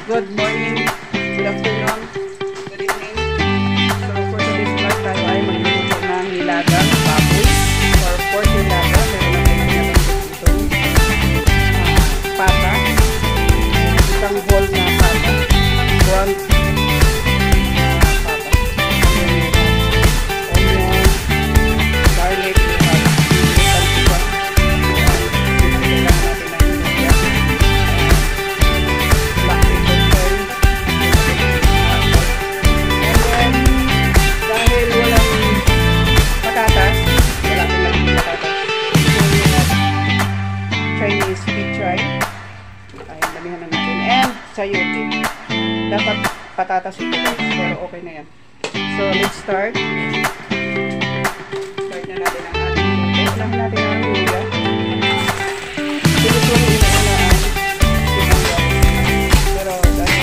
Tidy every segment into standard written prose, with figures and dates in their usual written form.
Good morning, good afternoon, good evening. So for today's vlog tayo ay magluluto ng nilagang baboy or pork nilaga. Meron na tayo itong pata, isang whole na pata, ground pata, onion, garlic, sayote. Dapat patatas ito guys, pero okay na yan. So, let's start. Start na natin ang ating luto. Unahin natin ang luya. Sinusunin na ang sibuyas. Pero dahil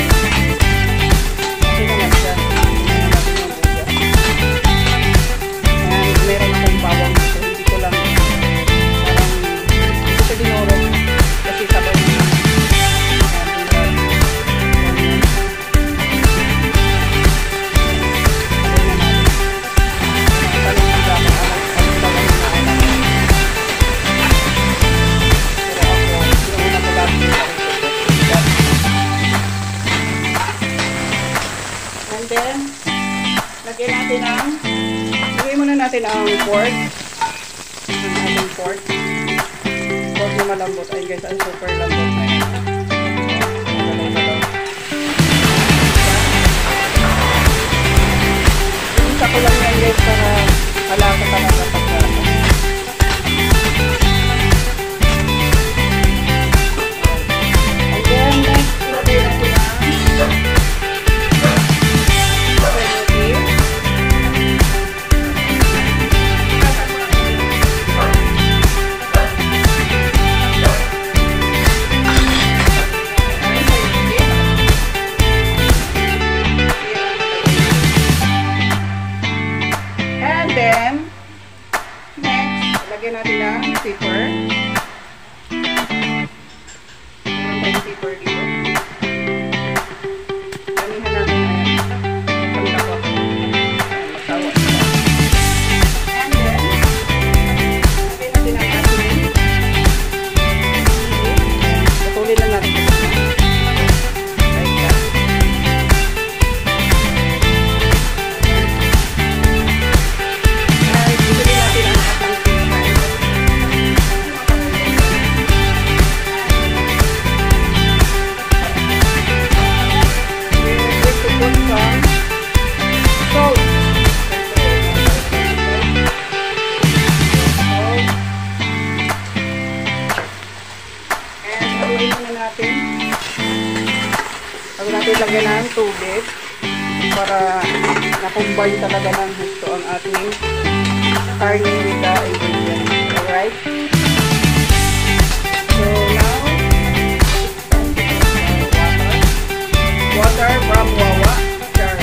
okay naman siya. Unahin natin ang luya. And meron akong bawang dito. Hindi ko lang parang hindi ko dinoro kasi sabay na then, lagyan natin lagyan muna natin ang pork. Ang ating pork. Pork na malambot. Ay guys, ang super lambot na yan. Isa ko lang yan guys para halata talaga pagkata. And then, next, lagyan natin then, next, lagyan natin ng pepper. Meron tayong pepper dito. Damihan natin ang dako. Magtawa. And then, lagyan natin ang asin. Putulin lang natin ito. Like that. Bago natin lagyan ng tubig para na-combine talaga ng gusto ang ating karne with the ingredients. Alright? So now, water from Wawa jar.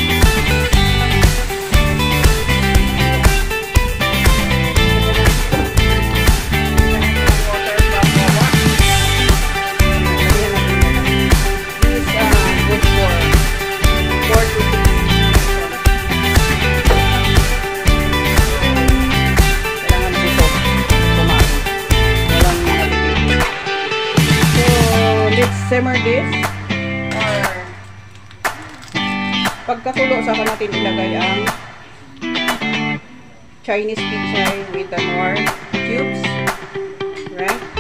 Simmer this or pagkakulo saka natin ilagay ang Chinese pichay with the Knorr cubes, right?